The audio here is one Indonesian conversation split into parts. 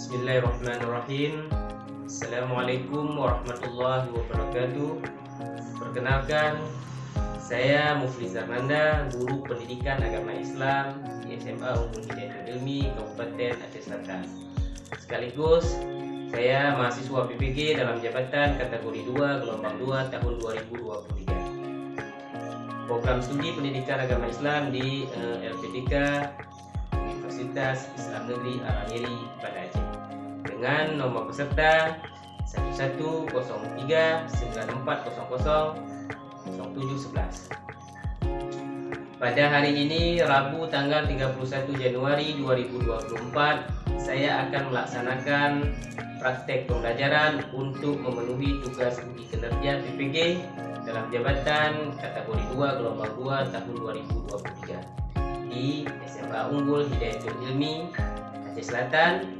Bismillahirrahmanirrahim. Assalamualaikum warahmatullahi wabarakatuh. Perkenalkan, saya Muflis Zarmanda, guru pendidikan agama Islam di SMA Unggul Hidayatul Ilmi Kabupaten Aceh Selatan. Sekaligus saya mahasiswa PPG dalam jabatan kategori 2 gelombang 2 tahun 2023. Program studi pendidikan agama Islam di LPDK Universitas Islam Negeri Araniri, Banda Aceh, dengan nomor peserta 110394000711. Pada hari ini, Rabu tanggal 31 Januari 2024, saya akan melaksanakan praktek pembelajaran untuk memenuhi tugas uji kinerja PPG dalam jabatan kategori 2 gelombang 2 tahun 2023 di SMA Unggul Hidayatul Ilmi Aceh Selatan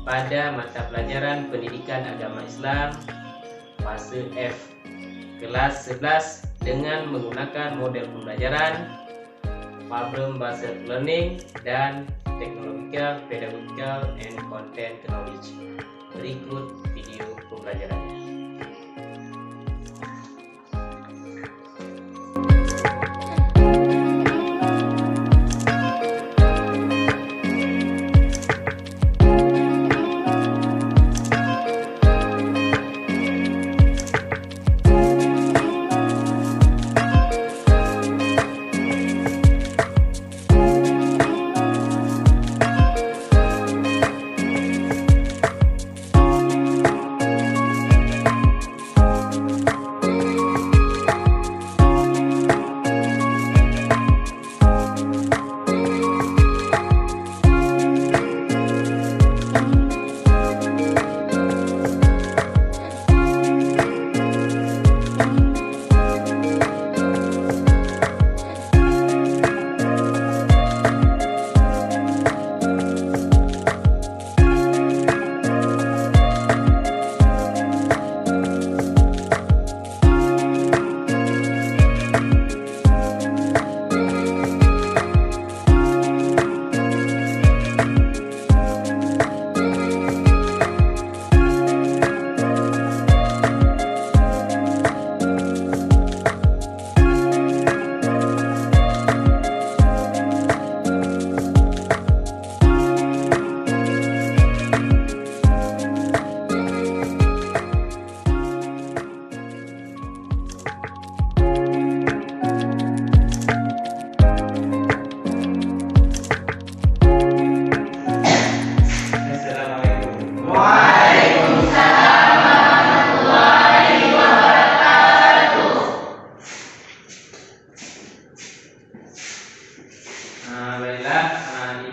pada mata pelajaran pendidikan agama Islam fase F kelas 11 dengan menggunakan model pembelajaran problem based learning dan technological, pedagogical, and content knowledge. Berikut video pembelajarannya.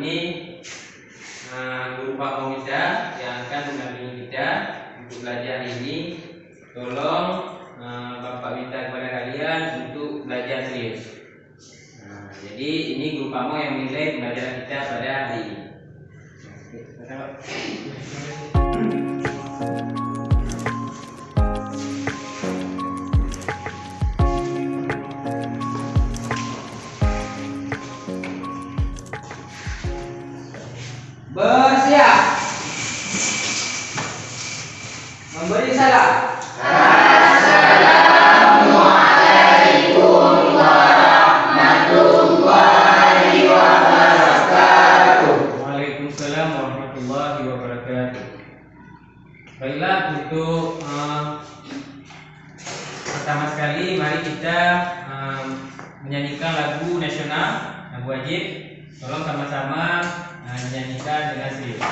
Ini guru Pak Komida yang akan mendampingi kita untuk belajar ini. Tolong Bapak minta kepada kalian untuk belajar serius. Jadi ini guru Pak Mo yang menilai pembelajaran kita pada hari ini. Bersiap. Memberi salam. Assalamualaikum warahmatullahi wabarakatuh. Waalaikumsalam warahmatullahi wabarakatuh. Baiklah, untuk pertama sekali mari kita menyanyikan lagu nasional, lagu wajib. Tolong sama-sama menyanyikan dengan serius.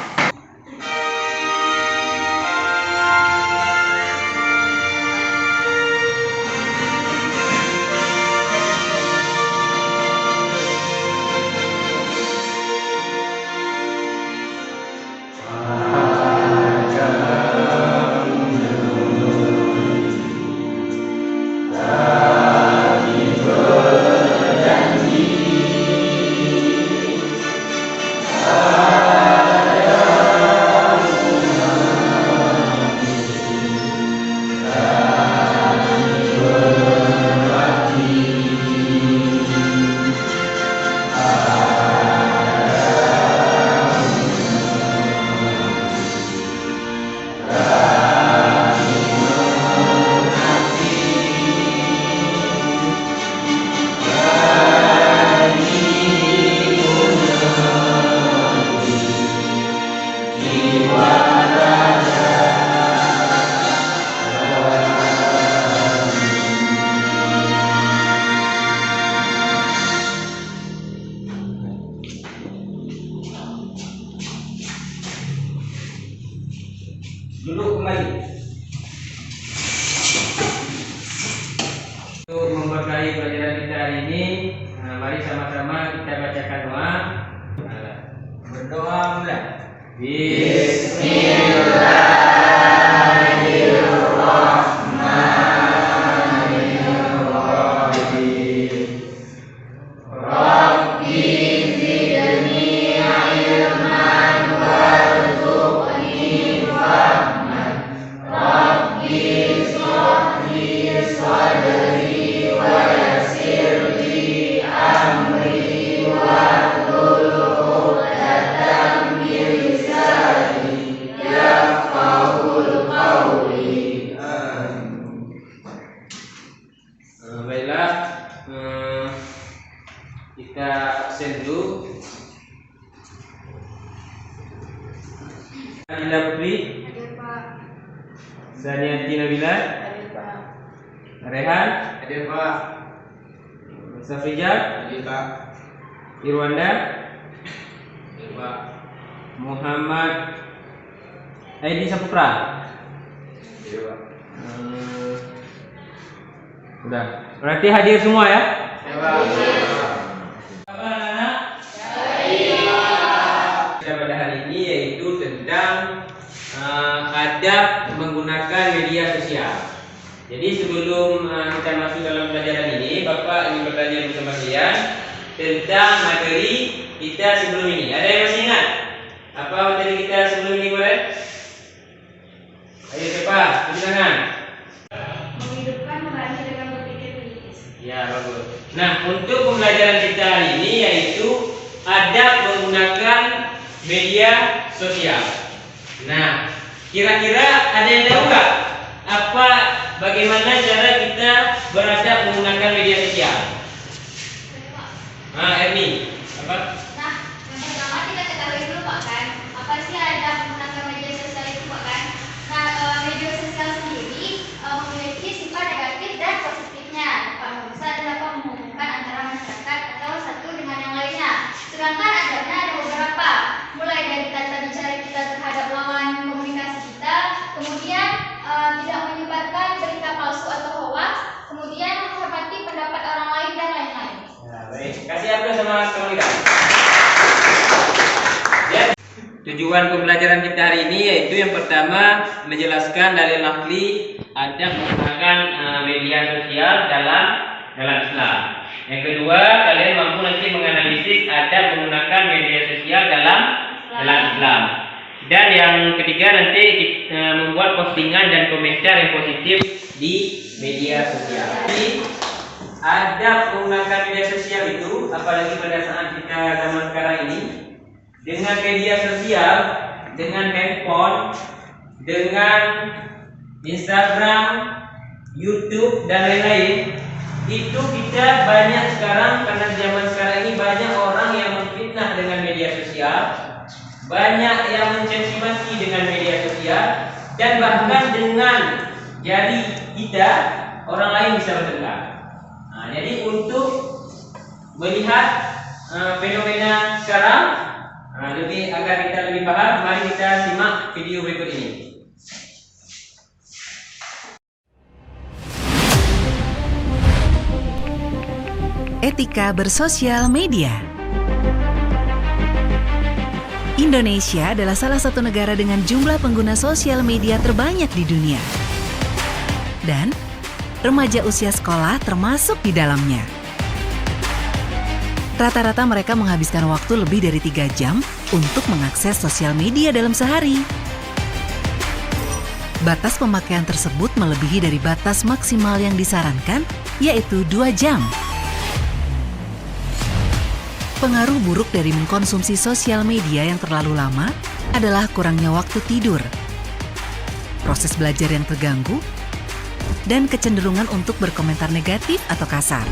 Ada Duduk kembali. Untuk memberkahi pelajaran kita hari ini, mari sama-sama kita bacakan doa. Berdoa mulai. Baiklah, kita absen dulu. Nabila Putri, Hadir Pak. Zaniati Nabila, Hadir Pak. Rehan, Hadir Pak. Safrijal, Hadir Pak. Irwanda, Hadir Pak. Muhammad Aidi Saputra. Hadir Pak. Udah, berarti hadir semua ya? Ya Pak. Apa anak? Kita pada hari ini yaitu tentang adab menggunakan media sosial. Jadi sebelum kita masuk dalam pelajaran ini, Bapak ingin bertanya bersama kalian tentang materi kita sebelum ini. Ada yang masih ingat? Apa materi kita sebelum ini boleh? Ayo siapa? Tunjuk tangan. Menghidupkan nurani dengan berpikir kritis. Ya, bagus. Nah, untuk pembelajaran kita hari ini yaitu adab menggunakan media sosial. Nah, kira-kira ada yang tahu nggak apa bagaimana cara kita beradab menggunakan media sosial? Erni, apa? Nah, yang pertama kita ketahui dulu Pak kan, apa sih adab menggunakan media sosial itu Pak kan? Nah, media sosial sendiri memiliki sifat negatif dan positifnya. Dapat merusak dan dapat menghubungkan antara masyarakat atau satu dengan yang lainnya. Sedangkan adabnya ada beberapa, mulai dari tata bicara kita terhadap lawan komunikasi kita, kemudian tidak menyebarkan berita palsu atau hoax, kemudian menghormati pendapat orang lain dan lain-lain. Nah, baik. Kasih aplaus sama teman kita. Ya. Tujuan pembelajaran kita hari ini yaitu yang pertama menjelaskan dalil naqli adab menggunakan media sosial dalam Islam. Yang kedua, kalian mampu nanti menganalisis adab menggunakan media sosial dalam Islam. Dan yang ketiga nanti membuat postingan dan komentar yang positif di media sosial. Jadi adab menggunakan media sosial itu, apalagi pada saat kita zaman sekarang ini, dengan media sosial, dengan handphone, dengan Instagram, YouTube dan lain-lain, itu kita banyak sekarang, karena zaman sekarang ini banyak orang yang memfitnah dengan media sosial, banyak yang mencaci maki dengan media sosial, dan bahkan dengan jari kita orang lain bisa bertengkar. Nah, jadi untuk melihat fenomena sekarang agar kita lebih paham, mari kita simak video berikut ini. Etika bersosial media. Indonesia adalah salah satu negara dengan jumlah pengguna sosial media terbanyak di dunia. Dan remaja usia sekolah termasuk di dalamnya. Rata-rata mereka menghabiskan waktu lebih dari 3 jam untuk mengakses sosial media dalam sehari. Batas pemakaian tersebut melebihi dari batas maksimal yang disarankan, yaitu 2 jam. Pengaruh buruk dari mengkonsumsi sosial media yang terlalu lama adalah kurangnya waktu tidur, proses belajar yang terganggu, dan kecenderungan untuk berkomentar negatif atau kasar.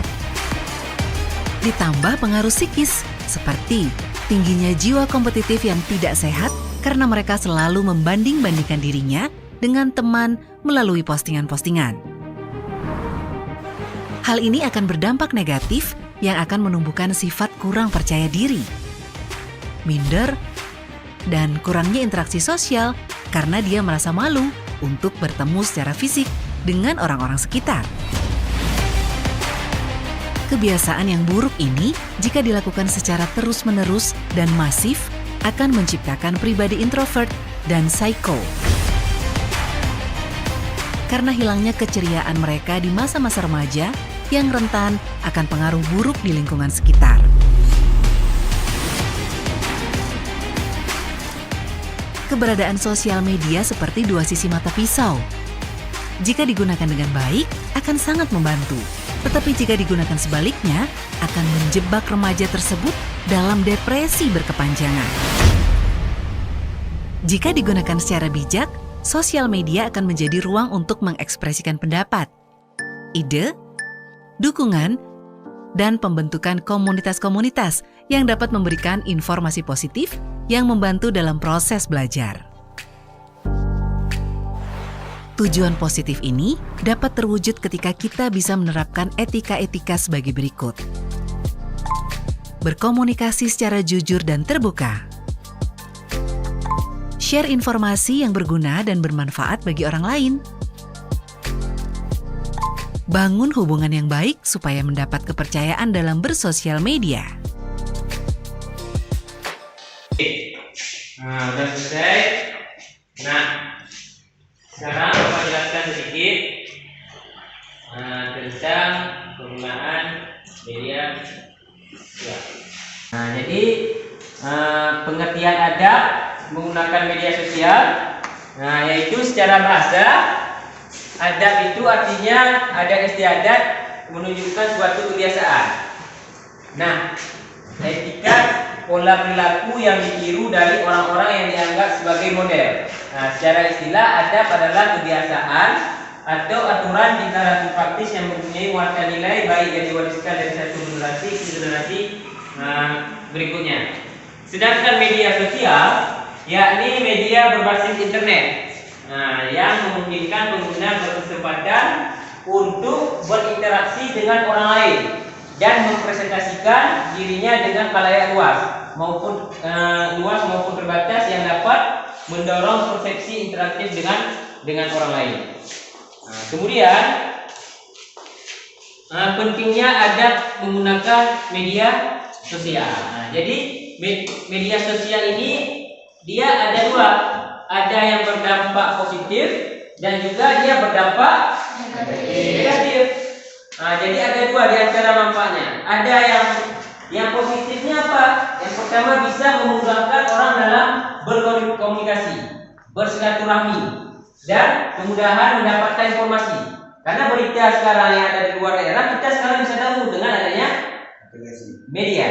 Ditambah pengaruh psikis, seperti tingginya jiwa kompetitif yang tidak sehat karena mereka selalu membanding-bandingkan dirinya dengan teman melalui postingan-postingan. Hal ini akan berdampak negatif yang akan menumbuhkan sifat kurang percaya diri, minder, dan kurangnya interaksi sosial karena dia merasa malu untuk bertemu secara fisik dengan orang-orang sekitar. Kebiasaan yang buruk ini, jika dilakukan secara terus-menerus dan masif, akan menciptakan pribadi introvert dan psycho. Karena hilangnya keceriaan mereka di masa-masa remaja yang rentan akan pengaruh buruk di lingkungan sekitar. Keberadaan sosial media seperti dua sisi mata pisau. Jika digunakan dengan baik, akan sangat membantu. Tetapi jika digunakan sebaliknya, akan menjebak remaja tersebut dalam depresi berkepanjangan. Jika digunakan secara bijak, sosial media akan menjadi ruang untuk mengekspresikan pendapat, ide, dukungan, dan pembentukan komunitas-komunitas yang dapat memberikan informasi positif yang membantu dalam proses belajar. Tujuan positif ini dapat terwujud ketika kita bisa menerapkan etika-etika sebagai berikut. Berkomunikasi secara jujur dan terbuka. Share informasi yang berguna dan bermanfaat bagi orang lain. Bangun hubungan yang baik supaya mendapat kepercayaan dalam bersosial media. Nah, udah selesai. Nah, sekarang Bapak jelaskan sedikit tentang penggunaan media sosial. Nah, jadi pengertian adab menggunakan media sosial, nah yaitu secara bahasa adab itu artinya adat istiadat menunjukkan suatu kebiasaan. Nah, etika pola perilaku yang ditiru dari orang-orang yang dianggap sebagai model. Nah, secara istilah adab adalah kebiasaan atau aturan tindakan praktis yang mempunyai warna nilai baik yang diwariskan dari satu generasi ke generasi berikutnya. Sedangkan media sosial yakni media berbasis internet, yang memungkinkan pengguna berkesempatan untuk berinteraksi dengan orang lain dan mempresentasikan dirinya dengan khalayak luas maupun terbatas yang dapat mendorong persepsi interaktif dengan orang lain. Kemudian pentingnya adab menggunakan media sosial. Jadi media sosial ini dia ada dua, ada yang berdampak positif dan juga dia berdampak negatif. Jadi ada dua di antara manfaatnya. Ada yang positifnya apa? Yang pertama bisa memudahkan orang dalam berkomunikasi, bersilaturahmi, dan kemudahan mendapatkan informasi. Karena berita sekarang yang ada di luar daerah, kita sekarang bisa tahu dengan adanya media,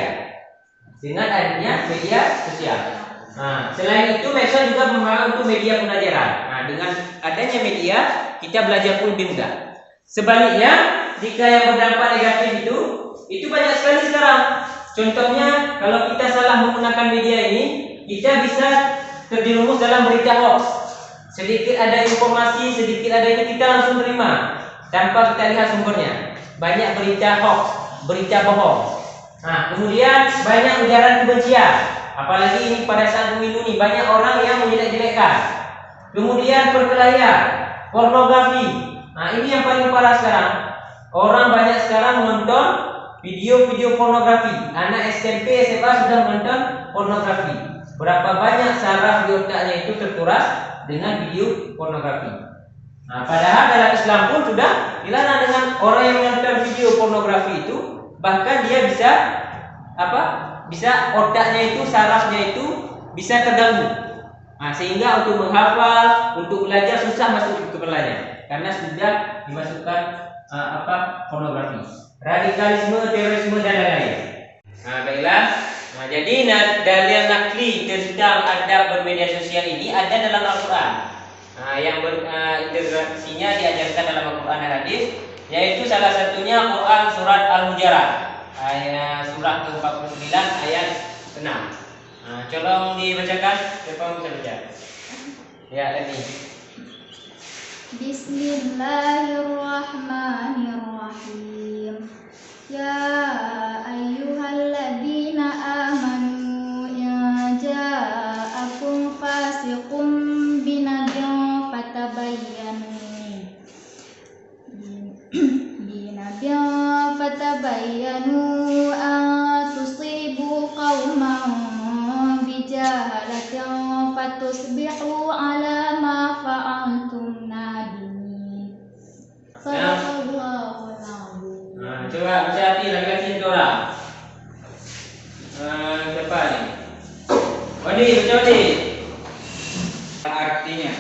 dengan adanya media sosial. Selain itu, medsos juga membangun untuk media pembelajaran. Dengan adanya media, kita belajar pun lebih mudah. Sebaliknya, jika yang berdampak negatif itu banyak sekali sekarang. Contohnya, kalau kita salah menggunakan media ini, kita bisa terjerumus dalam berita hoax. Sedikit ada informasi, sedikit ada ini kita langsung terima tanpa kita lihat sumbernya. Banyak berita hoax, berita bohong. Kemudian banyak ujaran kebencian. Apalagi ini pada saat pemilu ini banyak orang yang menjelek-jelekkan. Kemudian perkelahian, pornografi. Ini yang paling parah sekarang. Orang banyak sekarang menonton video-video pornografi. Anak SMP, SMA sudah menonton pornografi. Berapa banyak saraf di otaknya itu terkuras dengan video pornografi. Padahal dalam Islam pun sudah dilarang dengan orang yang menonton video pornografi itu, bahkan dia bisa bisa otaknya itu, sarafnya itu bisa terganggu. Sehingga untuk menghafal, untuk belajar susah masuk ke kepalanya karena sudah dimasukkan pornografi, radikalisme, terorisme dan lain-lain. Baiklah. Jadi dalil nakli tentang adab bermedia sosial ini ada dalam Al-Quran. Yang integrasinya diajarkan dalam Al-Quran dan hadis, yaitu salah satunya Quran surat Al-Hujurat, surah ke-49 ayat 6. Tolong dibacakan, siapa yang bisa baca? Ya, ini. Bismillahirrahmanirrahim. Ya ayyuhalladzina amanu in ja'akum fasiqun bina تصبحوا على ما فعلتم نادمين. صدق الله العظيم. Coba baca hati lagi orang. Siapa ni? Wadi, baca Wadi. Artinya,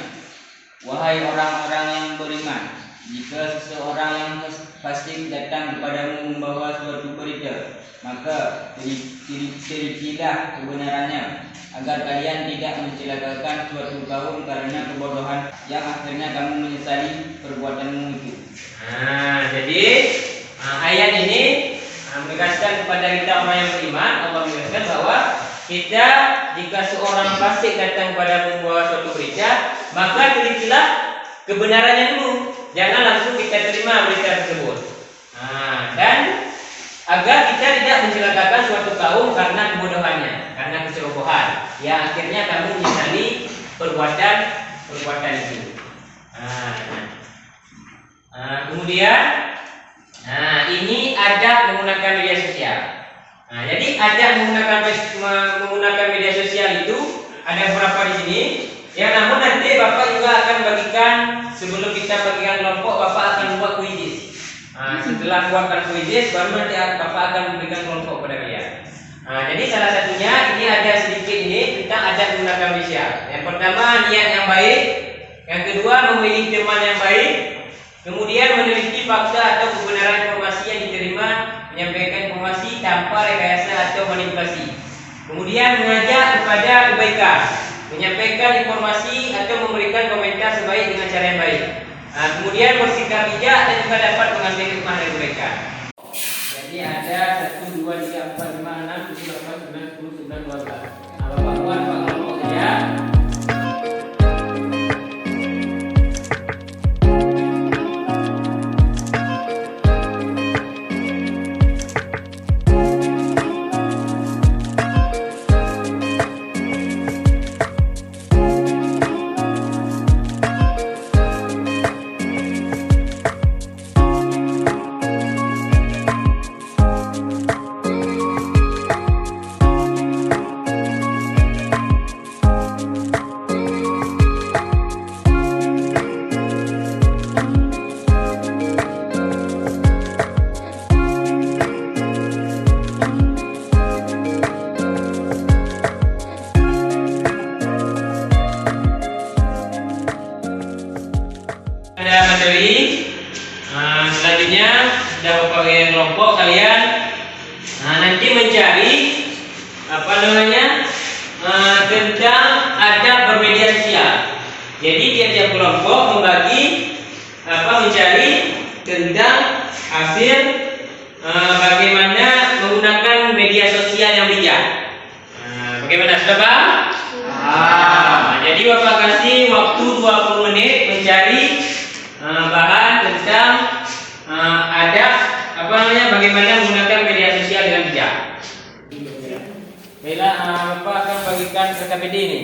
wahai orang-orang yang beriman, jika seseorang yang fasik datang kepadamu membawa suatu berita, maka ciri-cirilah kebenarannya, agar kalian tidak mencelakakan suatu kaum karena kebodohan yang akhirnya kamu menyesali perbuatanmu itu. Jadi ayat ini menegaskan kepada kita orang yang beriman, Allah menegaskan bahwa kita jika seorang fasik datang kepada membawa suatu berita, maka telitilah kebenarannya dulu. Jangan langsung kita terima berita tersebut. Dan agar kita tidak mencelakakan suatu kaum karena kebodohannya, karena kecerobohan, yang akhirnya kamu menyesali perbuatan itu. Kemudian, ini adab menggunakan media sosial. Jadi adab menggunakan media sosial itu ada beberapa di sini. Ya, namun nanti Bapak juga akan bagikan, sebelum kita bagikan kelompok, Bapak akan membuat kuisis. Setelah buatkan kuisis, baru nanti Bapak akan memberikan kelompok kepada kalian. Jadi salah satunya ini ada sedikit ini tentang adab menggunakan media sosial. Yang pertama, niat yang baik. Yang kedua, memilih teman yang baik. Kemudian meneliti fakta atau kebenaran informasi yang diterima, menyampaikan informasi tanpa rekayasa atau manipulasi. Kemudian mengajak kepada kebaikan, menyampaikan informasi atau memberikan komentar sebaik dengan cara yang baik. Kemudian bersikap bijak dan juga dapat mengambil hikmah dari mereka. Jadi ada 1, 2, 3, 4, 5, 6, 7, 8, 9, 10, 11, 12. Bapak buat kelompok saja. Selanjutnya sudah Bapak bagi kelompok kalian nanti mencari tentang adab bermedia sosial. Jadi tiap-tiap kelompok membagi mencari tentang hasil bagaimana menggunakan media sosial yang bijak. Bagaimana, sudah Pak? Jadi Bapak kasih waktu 20 menit mencari bahan tentang adab bagaimana menggunakan media sosial dengan bijak. Baiklah, Bapak akan bagikan RKPD ini.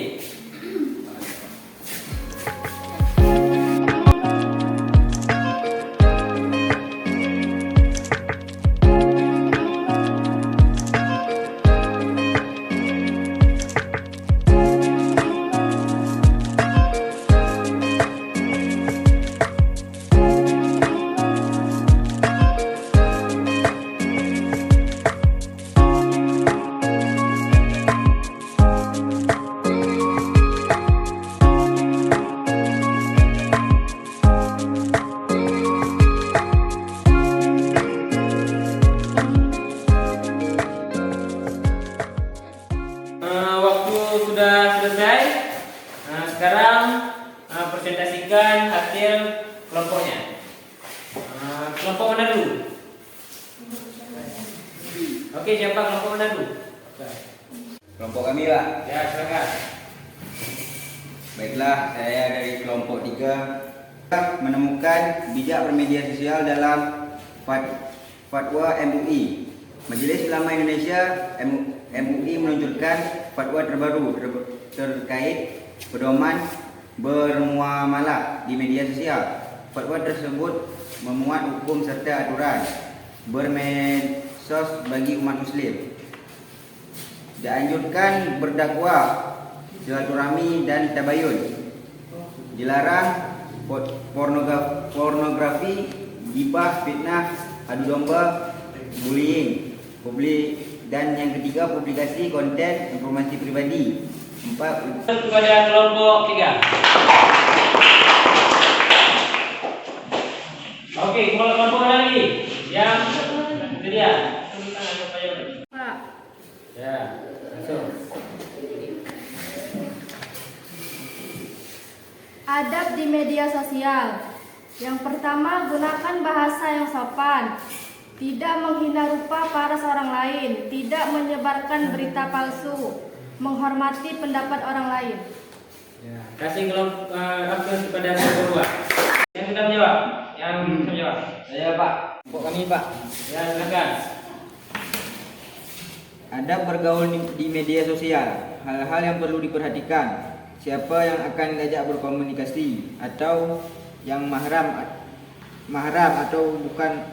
Sudah selesai. Sekarang presentasikan hasil kelompoknya. Kelompok mana dulu? Oke, siapa kelompok mana dulu? Kelompok kami, Pak. Ya, silakan. Baiklah, saya dari kelompok 3 menemukan bijak bermedia sosial dalam fatwa MUI. Majelis Ulama Indonesia MUI meluncurkan fatwa terbaru terkait pedoman bermuamalah di media sosial. Fatwa tersebut memuat hukum serta aturan bermedsos bagi umat muslim. Dianjurkan berdakwah silaturahmi dan tabayun. Dilarang pornografi, gibah, fitnah, adu domba, bullying, dan yang ketiga publikasi konten informasi pribadi. 4. Kepada kelompok 3. Oke, kelompok lagi yang ketiga. Pak. Ya, langsung. Adab di media sosial. Yang pertama, gunakan bahasa yang sopan. Tidak menghina rupa paras orang lain. Tidak menyebarkan berita palsu. Menghormati pendapat orang lain. Ya, kasih kelompok akses kepada kelompok 2. Yang sudah menjawab, yang bisa menjawab. Saya Pak, kelompok kami Pak. Ya, silakan. Adab bergaul di media sosial. Hal-hal yang perlu diperhatikan. Siapa yang akan diajak berkomunikasi, atau yang mahram atau bukan.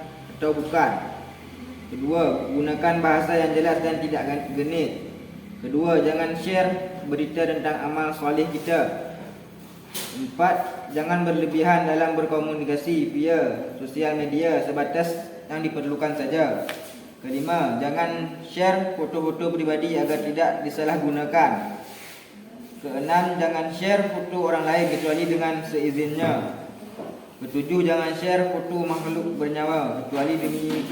Kedua, gunakan bahasa yang jelas dan tidak genit. Kedua, jangan share berita tentang amal soleh kita. 4. Jangan berlebihan dalam berkomunikasi via sosial media, sebatas yang diperlukan saja. Kelima, jangan share foto-foto pribadi agar tidak disalahgunakan. Keenam, jangan share foto orang lain kecuali dengan seizinnya. Ketujuh, jangan share foto makhluk bernyawa kecuali demi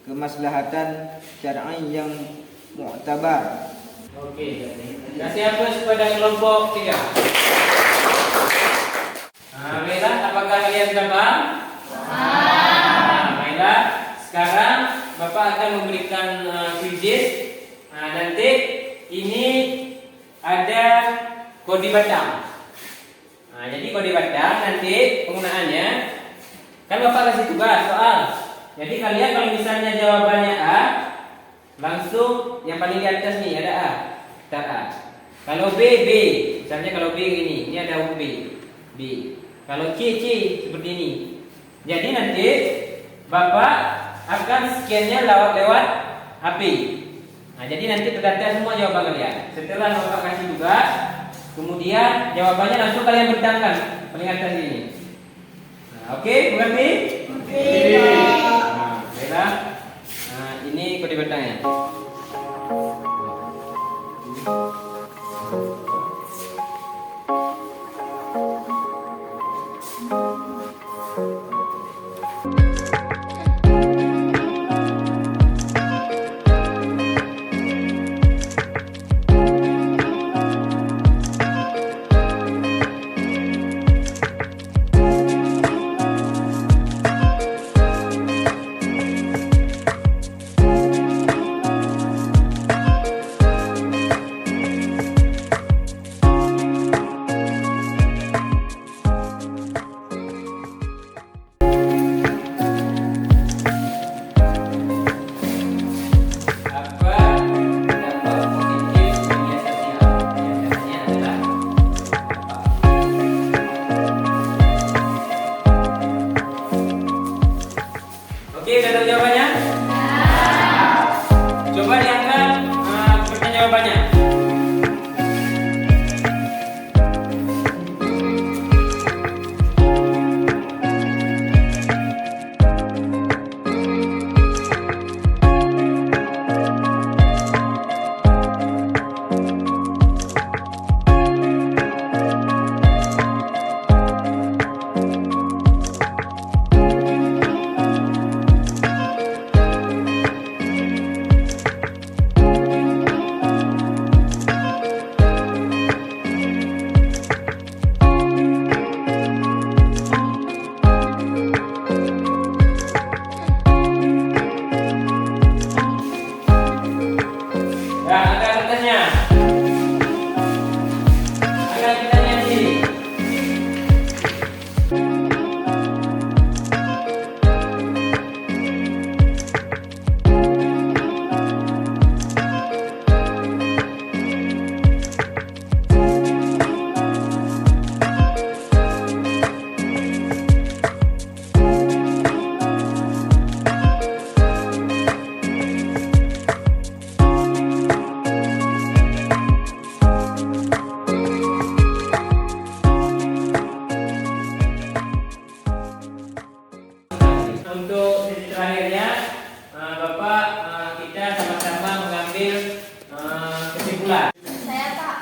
kemaslahatan syar'i yang mu'tabar. Oke, kasih akses kepada kelompok 3. Baiklah, apakah kalian sudah paham? Baiklah, sekarang Bapak akan memberikan quizzes. Nanti ini ada kode batang. Jadi kode batang nanti penggunaannya kan Bapak kasih tugas soal. Jadi kalian kalau misalnya jawabannya A, langsung yang paling di atas nih ada A, tar A. Kalau B, B. Misalnya kalau B ini ada huruf B. Kalau C seperti ini. Jadi nanti Bapak akan scan-nya lewat HP. Jadi nanti terdata semua jawaban kalian. Setelah Bapak kasih tugas, kemudian jawabannya langsung kalian bentangkan paling atas ini. Oke, mengerti? Oke. Baiklah. Ini kode batangnya.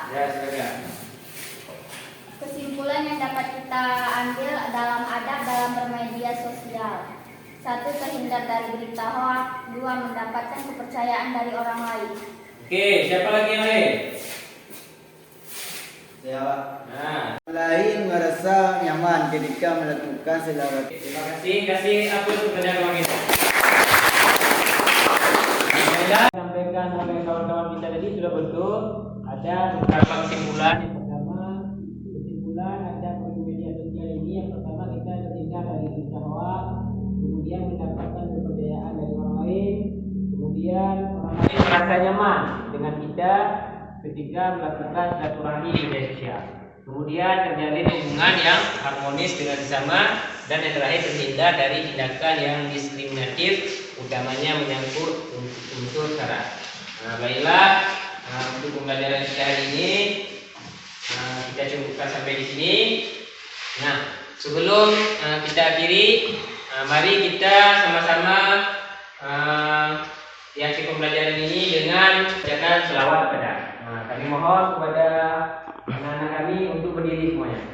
Ya, silakan. Kesimpulan yang dapat kita ambil dalam adab dalam bermedia sosial. 1. Terhindar dari berita hoak. 2. Mendapatkan kepercayaan dari orang lain. Oke, siapa lagi yang lain? Saya Pak. Nah, Lain merasa nyaman ketika melakukan segala. terima kasih. Kasih aplaus kepada ruang ini. Sampaikan oleh kawan-kawan kita tadi sudah betul. Ada beberapa kesimpulan. Yang pertama, kesimpulan ada di media sosial ini. Yang pertama, kita terhindar dari berita hoak. Kemudian mendapatkan kepercayaan dari orang lain. Kemudian orang lain merasa nyaman dengan kita ketika melakukan silaturahmi di media sosial. Kemudian terjalin hubungan yang harmonis dengan sesama, dan yang terakhir terhindar dari tindakan yang diskriminatif, utamanya menyangkut unsur sara. Nah, baiklah, untuk pembelajaran kita hari ini kita cukupkan sampai di sini. Nah, sebelum kita akhiri, mari kita sama-sama akhiri pembelajaran ini dengan bacaan selawat kepada. Kami mohon kepada anak-anak kami untuk berdiri semuanya.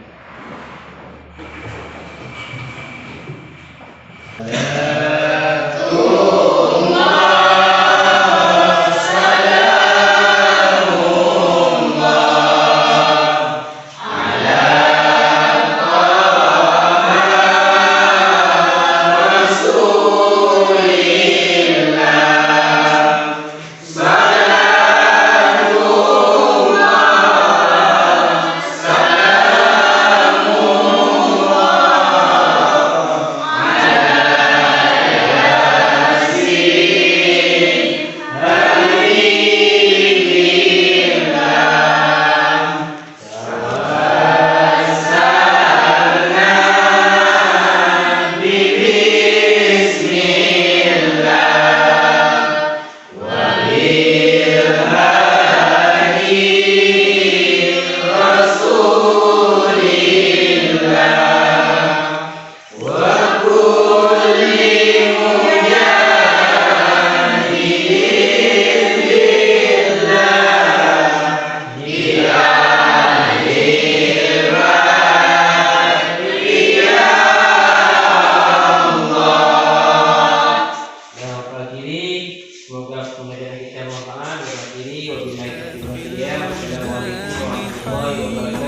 Wassalamualaikum warahmatullahi wabarakatuh.